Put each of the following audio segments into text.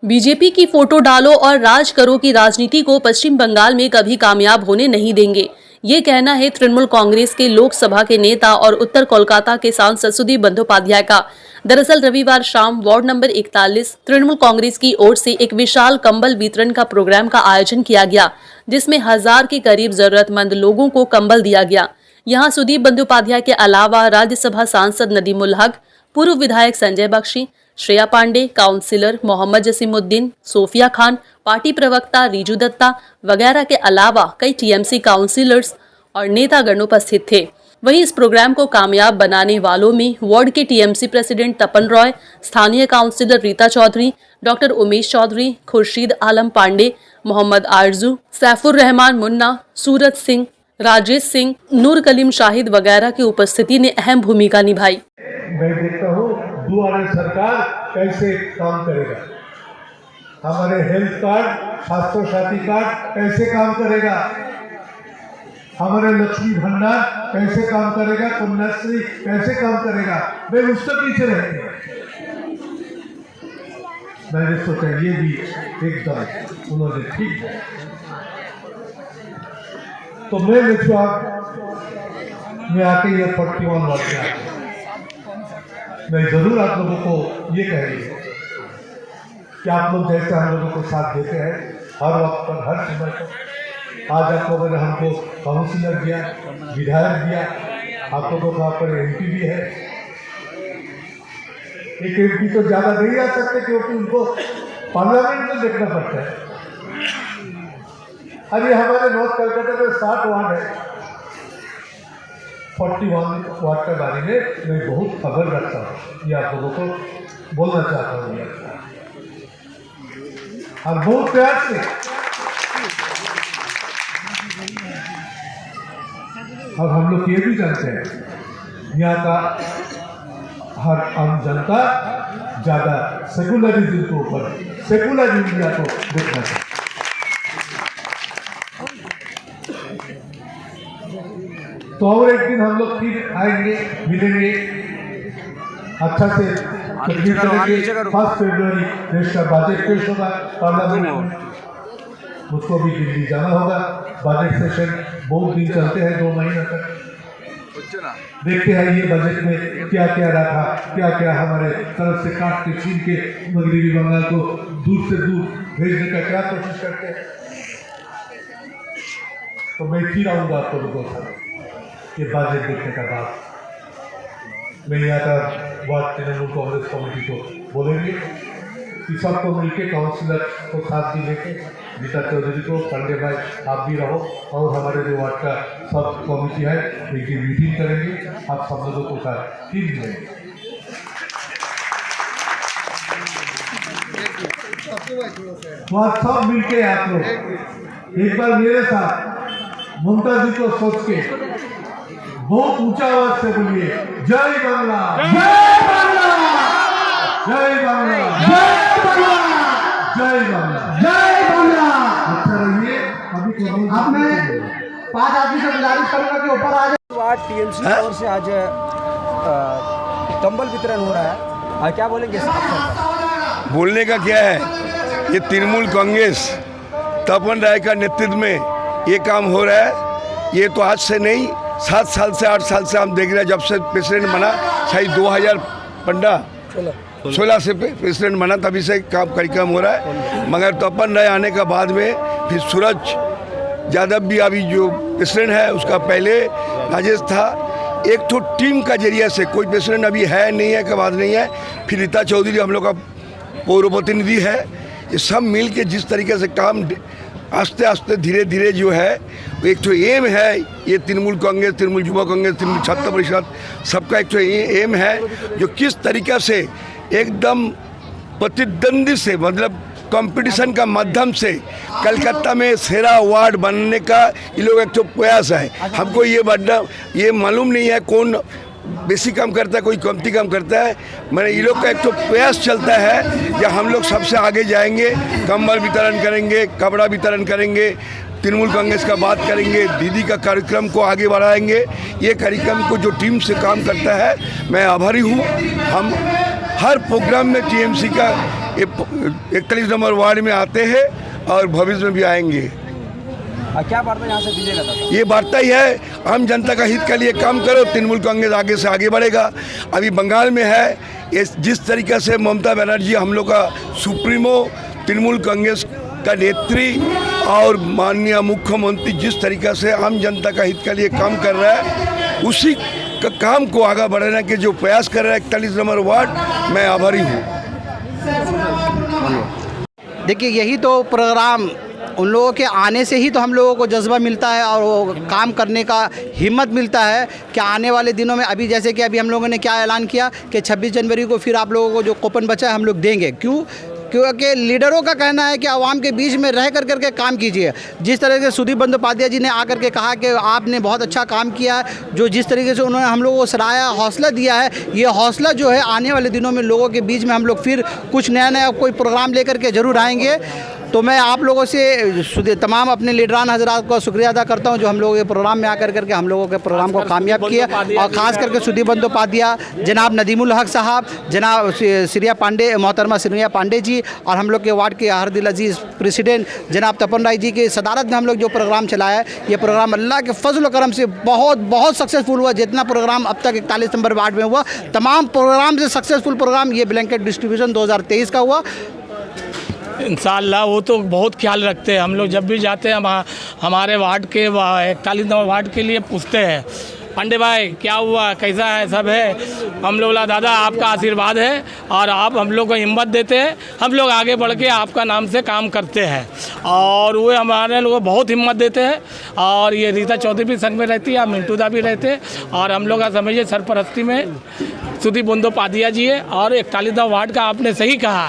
BJP की photo डालो और राज करो की राजनीति को पश्चिम बंगाल में कभी कामयाब होने नहीं देंगे। ये कहना है तृणमूल कांग्रेस के लोकसभा के नेता और उत्तर कोलकाता के सांसद सुदीप बंदोपाध्याय का। दरअसल रविवार शाम वार्ड नंबर 41 तृणमूल कांग्रेस की ओर से एक विशाल कंबल वितरण का प्रोग्राम का आयोजन किया गया, जिसमें 1000 के करीब जरूरतमंद लोगों को कंबल दिया गया। यहाँ सुदीप बंदोपाध्याय के अलावा राज्यसभा सांसद नदीमुल हक, पूर्व विधायक संजय बख्शी, श्रेया पांडे, काउंसिलर मोहम्मद जसीमुद्दीन, सोफिया खान, पार्टी प्रवक्ता रिजू दत्ता वगैरह के अलावा कई टीएमसी काउंसिलर्स और नेतागण उपस्थित थे। वहीं इस प्रोग्राम को कामयाब बनाने वालों में वार्ड के टीएमसी प्रेसिडेंट तपन रॉय, स्थानीय काउंसिलर रीता चौधरी, डॉक्टर उमेश चौधरी, खुर्शीद आलम पांडे, मोहम्मद आरजू, सैफुर रहमान मुन्ना, सूरज सिंह, राजेश सिंह, नूर कलीम शाहिद वगैरह की उपस्थिति ने अहम भूमिका निभाई। मैं देखता हूँ दुआरे सरकार कैसे काम करेगा, हमारे हेल्थ कार्ड, स्वास्थ्य साथी कार्ड कैसे काम करेगा, हमारे लक्ष्मी भंडार कैसे काम करेगा, कन्याश्री कैसे काम करेगा। मैं उसके पीछे रहती मैंने सोचा ये भी एकदम उन्होंने ठीक है। तो मैं आके ये 41 वर्ष में मैं जरूर आप लोगों को ये कहेंगे कि आप लोग जैसे हम लोगों को साथ देते हैं हर वक्त पर, हर समय पर। आज आप लोगों ने हमको काउंसिलर दिया, विधायक दिया, आप लोगों का पर एमपी भी है। एक एमपी तो ज्यादा नहीं आ सकते क्योंकि उनको पार्लियामेंट में देखना पड़ता है। अरे हमारे नॉर्थ कलकत्ता में 60 वार्ड है, 41 वार्ड के बारे में मैं बहुत खबर रखता हूँ, ये आप लोगों को बोलना चाहता हूँ और बहुत प्यार से। और हम लोग ये भी जानते हैं यहाँ का हर आम जनता ज्यादा सेकुलरिज्म के ऊपर, सेकुलर इंडिया को देखना चाहिए। तो और एक दिन हम लोग फिर आएंगे, मिलेंगे, अच्छा से करेंगे। 1 फरवरी देश का बजट पेश होगा पार्लियामेंट में, उसको भी दिल्ली जाना होगा। बजट सेशन बहुत दिन चलते हैं, 2 महीने तक। देखते हैं ये बजट में क्या क्या रखा, क्या क्या हमारे तरफ से काट के छीन के मगरबी बंगाल को दूर से दूर भेजने का क्या कोशिश करते हैं। तो मैं फिर आऊंगा आप लोगों के साथ ये बजट देखने का बाद। मैं यहाँ का वार्ड तृणमूल कांग्रेस कमेटी को बोलेंगे कि सबको मिलके काउंसिलर को साथ भी लेके, गीता चौधरी को, पांडे भाई आप भी रहो, और हमारे जो वार्ड का सब कमेटी है उनकी मीटिंग करेंगे, आप सब लोगों को साथ फिर मिलेंगे। तो आप सब मिलके आप लोग एक बार मेरे साथ ममता जी को सोच के बहुत ऊंचा आवाज से बोलिए, जय बांग्ला, जय बांग्ला, जय बांग्ला, जय बांग्ला, जय बांग्ला, जय बांग्ला। अच्छा रहिए। अभी अब मैं 5 आदमी से गुजारिश करूंगा कि ऊपर आ जाए। आज टीएमसी की ओर से आज कंबल वितरण हो रहा है, क्या बोलेंगे? बोलने का क्या है, ये तृणमूल कांग्रेस तपन राय का नेतृत्व में ये काम हो रहा है। ये तो आज से नहीं, 7 साल से 8 साल से हम देख रहे हैं, जब से प्रेसिडेंट बना, शायद 2016 से प्रेसिडेंट बना, तभी से काम कार्यक्रम हो रहा है। मगर तपन राय आने के बाद में फिर सूरज यादव भी अभी जो प्रेसिडेंट है, उसका पहले राजेश था। एक तो टीम का जरिए से, कोई प्रेसिडेंट अभी है नहीं है, के बाद नहीं है, फिर रीता चौधरी हम लोग का पौर प्रतिनिधि है। ये सब मिल के जिस तरीके से काम आस्ते आस्ते धीरे धीरे जो है, एक तो एम है, ये तृणमूल कांग्रेस, तृणमूल युवा कांग्रेस, तृणमूल छात्र परिषद, सबका एक तो एम है, जो किस तरीके से एकदम प्रतिद्वंदी से, मतलब कंपटीशन का माध्यम से कलकत्ता में सेरा वार्ड बनने का ये लोग एक तो प्रयास है। हमको ये मालूम नहीं है कौन बेसी काम करता है, कोई कमती काम करता है। मैंने ये लोग का एक तो प्रयास चलता है कि हम लोग सबसे आगे जाएंगे, कंबल वितरण करेंगे, कपड़ा वितरण करेंगे, तृणमूल कांग्रेस का बात करेंगे, दीदी का कार्यक्रम को आगे बढ़ाएंगे। ये कार्यक्रम को जो टीम से काम करता है, मैं आभारी हूँ। हम हर प्रोग्राम में टीएमसी का 41 नंबर वार्ड में आते हैं और भविष्य में भी आएंगे। क्या वार्ता यहाँ से दीजिएगा दादा? ये वार्ता ही है, आम जनता का हित के लिए काम करो, तृणमूल कांग्रेस आगे से आगे बढ़ेगा। अभी बंगाल में है, ये जिस तरीक़े से ममता बनर्जी हम लोग का सुप्रीमो, तृणमूल कांग्रेस का नेत्री और माननीय मुख्यमंत्री जिस तरीक़े से आम जनता का हित के लिए काम कर रहा है, उसी का काम को आगे बढ़ाने के जो प्रयास कर रहा है 41 नंबर वार्ड, मैं आभारी हूँ। देखिए, यही तो प्रोग्राम, उन लोगों के आने से ही तो हम लोगों को जज्बा मिलता है और वो काम करने का हिम्मत मिलता है कि आने वाले दिनों में, अभी जैसे कि अभी हम लोगों ने क्या ऐलान किया कि 26 जनवरी को फिर आप लोगों को जो कूपन बचा है हम लोग देंगे। क्योंकि लीडरों का कहना है कि आवाम के बीच में रह करके काम कीजिए। जिस तरह से सुदीप बंदोपाध्याय जी ने आकर के कहा कि आपने बहुत अच्छा काम किया है, जो जिस तरीके से उन्होंने हम लोगों को सराहा, हौसला दिया है, ये हौसला जो है आने वाले दिनों में लोगों के बीच में हम लोग फिर कुछ नया कोई प्रोग्राम लेकर के ज़रूर आएंगे। तो मैं आप लोगों से तमाम अपने लीडरान हजरात का शुक्रिया अदा करता हूं जो हम लोगों के प्रोग्राम में आकर करके हम लोगों के प्रोग्राम को कामयाब किया, और ख़ास करके सुदीप बंदोपाध्याय, जनाब नदीमुल हक साहब, जनाब सिरिया पांडे, मोहतरमा सिरिया पांडे जी, और हम लोग के वार्ड के हरदिल अजीज़ प्रेसिडेंट जनाब तपन राय जी की सदारत में हम लोग जो प्रोग्राम चलाया है, ये प्रोग्राम अल्लाह के फजल करम से बहुत सक्सेसफुल हुआ। जितना प्रोग्राम अब तक 41 नंबर वार्ड में हुआ, तमाम प्रोग्राम से सक्सेसफुल प्रोग्राम ये ब्लैंकेट डिस्ट्रीब्यूशन 2023 का हुआ। इंशाअल्लाह वो तो बहुत ख्याल रखते हैं। हम लोग जब भी जाते हैं हमारे वार्ड के 41 नंबर वार्ड के लिए पूछते हैं, पांडे भाई क्या हुआ, कैसा है, सब है। हम लोग दादा आपका आशीर्वाद है और आप हम लोग को हिम्मत देते हैं, हम लोग आगे बढ़ के आपका नाम से काम करते हैं, और वो हमारे लोगों को बहुत हिम्मत देते हैं। और ये रीता चौधरी भी संग में रहती है, मिंटू दा भी रहते हैं, और हम लोग का समझिए सरपरस्ती में सुदीप बंदोपाध्याय जी है। और 41 नंबर वार्ड का आपने सही कहा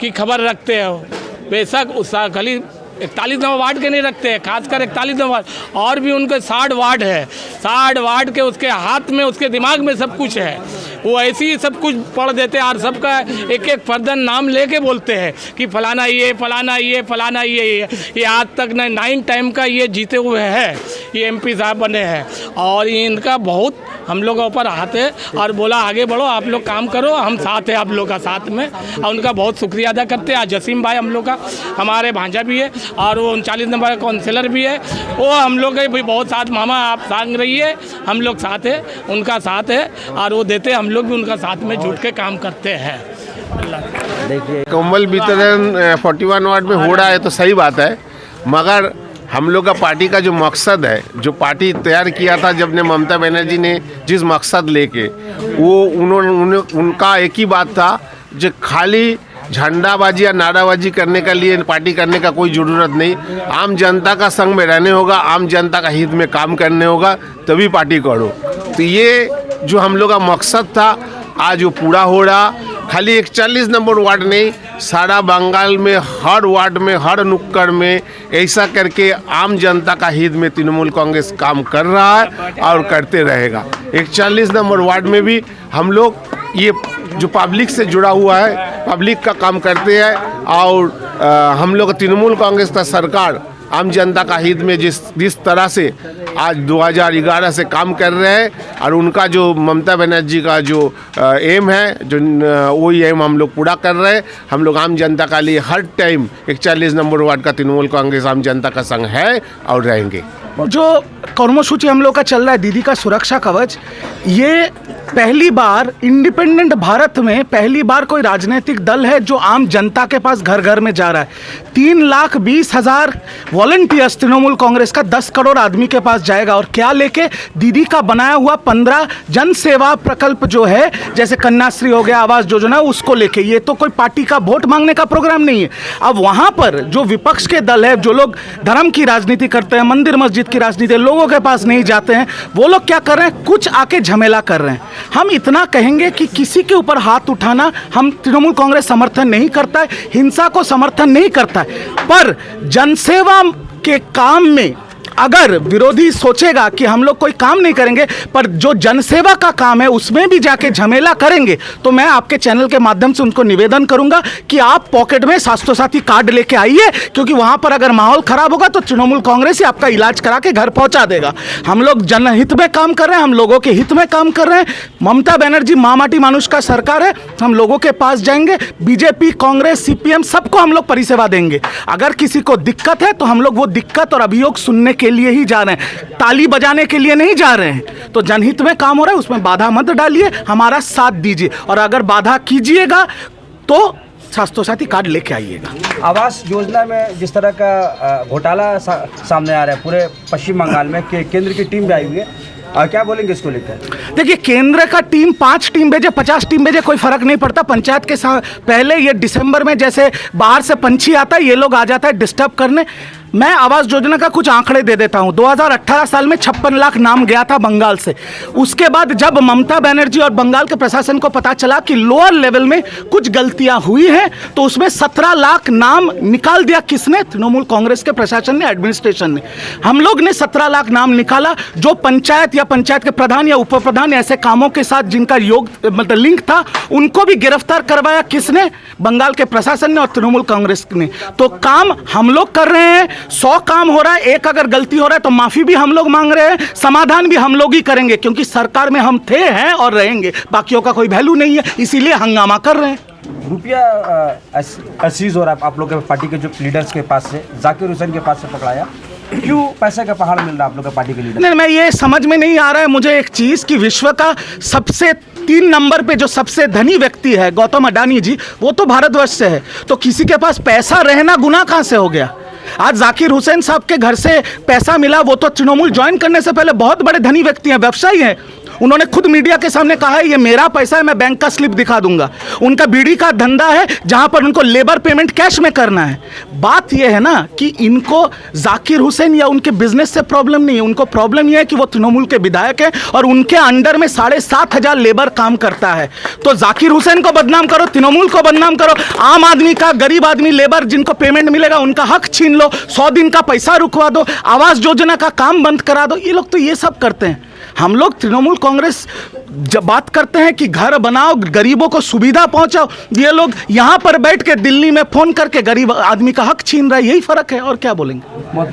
कि खबर रखते हो, बेशक उस खाली 41 नंबर वार्ड के नहीं रखते हैं, खासकर 41 नंबर, और भी उनके 60 वार्ड है, 60 वार्ड के उसके हाथ में, उसके दिमाग में सब कुछ है। वो ऐसे ही सब कुछ पढ़ देते हैं और सबका एक एक फर्दन नाम लेके बोलते हैं कि फलाना ये, फलाना ये, फलाना ये आज तक 9 टाइम का ये जीते हुए है, ये MP साहब बने हैं। और ये इनका बहुत हम लोग के ऊपर हाथ है, और बोला आगे बढ़ो, आप लोग काम करो, हम साथ हैं आप लोग का साथ में, और उनका बहुत शुक्रिया अदा करते हैं। जसीम भाई हम लोग का हमारे भांजा भी है, और वो 39 नंबर का काउंसिलर भी है, वो हम लोग के भी बहुत साथ, मामा आप संग रहिए, हम लोग साथ है, उनका साथ है, और वो देते, हम लोग भी उनका साथ में जुट के काम करते हैं। देखिए, कंबल वितरण 41 वार्ड में हो रहा है तो सही बात है, मगर हम लोग का पार्टी का जो मकसद है, जो पार्टी तैयार किया था जब ने ममता बनर्जी ने जिस मकसद लेके, वो उनका एक ही बात था, जो खाली झंडाबाजी या नाराबाजी करने के लिए पार्टी करने का कोई ज़रूरत नहीं। आम जनता का संग में रहने होगा, आम जनता का हित में काम करने होगा, तभी पार्टी करो। तो ये जो हम लोग का मकसद था आज वो पूरा हो रहा। खाली 41 नंबर वार्ड नहीं, सारा बंगाल में हर वार्ड में, हर नुक्कड़ में ऐसा करके आम जनता का हित में तृणमूल कांग्रेस काम कर रहा है और करते रहेगा। 41 नंबर वार्ड में भी हम लोग ये जो पब्लिक से जुड़ा हुआ है, पब्लिक का काम करते हैं, और हम लोग तृणमूल कांग्रेस का सरकार आम जनता का हित में जिस तरह से आज 2011 से काम कर रहे हैं, और उनका जो ममता बनर्जी का जो एम है, जो वही एम हम लोग पूरा कर रहे हैं। हम लोग आम जनता का लिए हर टाइम 41 नंबर वार्ड का तृणमूल कांग्रेस आम जनता का संग है और रहेंगे। जो कर्मसूची हम लोग का चल रहा है, दीदी का सुरक्षा कवच, ये पहली बार इंडिपेंडेंट भारत में पहली बार कोई राजनीतिक दल है जो आम जनता के पास घर घर में जा रहा है। 3,20,000 वॉलंटियर्स तृणमूल कांग्रेस का 10 करोड़ आदमी के पास जाएगा, और क्या लेके? दीदी का बनाया हुआ 15 जन सेवा प्रकल्प जो है, जैसे कन्याश्री हो गया, आवास योजना, उसको लेके। ये तो कोई पार्टी का वोट मांगने का प्रोग्राम नहीं है। अब वहां पर जो विपक्ष के दल है, जो लोग धर्म की राजनीति करते हैं, मंदिर मस्जिद की राजनीति, लोगों के पास नहीं जाते हैं, वो लोग क्या कर रहे हैं? कुछ आके झमेला कर रहे हैं। हम इतना कहेंगे कि किसी के ऊपर हाथ उठाना हम तृणमूल कांग्रेस समर्थन नहीं करता है, हिंसा को समर्थन नहीं करता है, पर जनसेवा के काम में अगर विरोधी सोचेगा कि हम लोग कोई काम नहीं करेंगे, पर जो जनसेवा का काम है उसमें भी जाके झमेला करेंगे, तो मैं आपके चैनल के माध्यम से उनको निवेदन करूंगा कि आप पॉकेट में स्वास्थ्य साथी कार्ड लेके आइए, क्योंकि वहां पर अगर माहौल खराब होगा तो तृणमूल कांग्रेस ही आपका इलाज करा के घर पहुंचा देगा। हम लोग जनहित में काम कर रहे हैं, हम लोगों के हित में काम कर रहे हैं। ममता बनर्जी माटी मानुष का सरकार है, हम लोगों के पास जाएंगे, बीजेपी, कांग्रेस, सीपीएम सबको हम लोग परिसेवा देंगे। अगर किसी को दिक्कत है तो हम लोग वो दिक्कत और अभियोग सुनने के लिए ही जा रहे हैं, ताली बजाने के लिए नहीं जा रहे हैं। तो जनहित में काम हो रहा है, उसमें बाधा मत डालिए, हमारा साथ दीजिए, और अगर बाधा कीजिएगा तो स्वास्थ्य साथी कार्ड लेके आइएगा। आवास योजना में जिस तरह का घोटाला सामने आ रहा है पूरे पश्चिम बंगाल में, केंद्र की टीम भी आई हुई है, क्या बोलेंगे इसको लेकर? देखिए, केंद्र का टीम 5 टीम भेजे, 50 टीम भेजे, कोई फर्क नहीं पड़ता। पंचायत के पहले ये दिसंबर में जैसे बाहर से पंछी आता है, ये लोग आ जाता है डिस्टर्ब करने। मैं आवास योजना का कुछ आंकड़े दे देता हूं। 2018 साल में 56 लाख नाम गया था बंगाल से। उसके बाद जब ममता बनर्जी और बंगाल के प्रशासन को पता चला कि लोअर लेवल में कुछ गलतियां हुई हैं, तो उसमें 17 लाख नाम निकाल दिया। किसने? तृणमूल कांग्रेस के प्रशासन ने, एडमिनिस्ट्रेशन ने। हम लोग ने 17 लाख नाम निकाला, जो पंचायत या पंचायत के प्रधान या उप प्रधान ऐसे कामों के साथ जिनका योग मतलब लिंक था, उनको भी गिरफ्तार करवाया। किसने? बंगाल के प्रशासन ने और तृणमूल कांग्रेस ने। तो काम हम लोग कर रहे हैं। 100 काम हो रहा है, एक अगर गलती हो रहा है तो माफी भी हम लोग मांग रहे हैं, समाधान भी हम लोग ही करेंगे, क्योंकि सरकार में हम थे, हैं और रहेंगे। बाकियों का कोई वैल्यू नहीं है, इसीलिए हंगामा कर रहे हैं। रुपया सीज हो रहा है आप लोग के पार्टी के जो लीडर्स के पास से, जाकिर हुसैन के पास से पकड़ाया, क्यों पैसे का पहाड़ मिल रहा है आप लोग के पार्टी के लीडर? नहीं, मैं ये समझ में नहीं आ रहा है मुझे एक चीज़ कि विश्व का सबसे 3 नंबर पे जो सबसे धनी व्यक्ति है गौतम अडानी जी, वो तो भारतवर्ष से है, तो किसी के पास पैसा रहना गुनाह कहाँ से हो गया? आज जाकिर हुसैन साहब के घर से पैसा मिला, वो तो तृणमूल ज्वाइन करने से पहले बहुत बड़े धनी व्यक्ति हैं, व्यवसायी हैं। उन्होंने खुद मीडिया के सामने कहा है ये मेरा पैसा है, मैं बैंक का स्लिप दिखा दूंगा। उनका बीड़ी का धंधा है जहां पर उनको लेबर पेमेंट कैश में करना है। बात यह है ना कि इनको जाकिर हुसैन या उनके बिजनेस से प्रॉब्लम नहीं है, उनको प्रॉब्लम यह है कि वो तृणमूल के विधायक हैं और उनके अंडर में 7,500 लेबर काम करता है। तो जाकिर हुसैन को बदनाम करो, तृणमूल को बदनाम करो, आम आदमी का, गरीब आदमी, लेबर जिनको पेमेंट मिलेगा उनका हक छीन लो, 100 दिन का पैसा रुकवा दो, आवास योजना का काम बंद करा दो। ये लोग तो ये सब करते हैं। हम लोग तृणमूल कांग्रेस जब बात करते हैं कि घर बनाओ, गरीबों को सुविधा पहुंचाओ, ये लोग यहाँ पर बैठ के दिल्ली में फोन करके गरीब आदमी का हक छीन रहा है। यही फर्क है, और क्या बोलेंगे।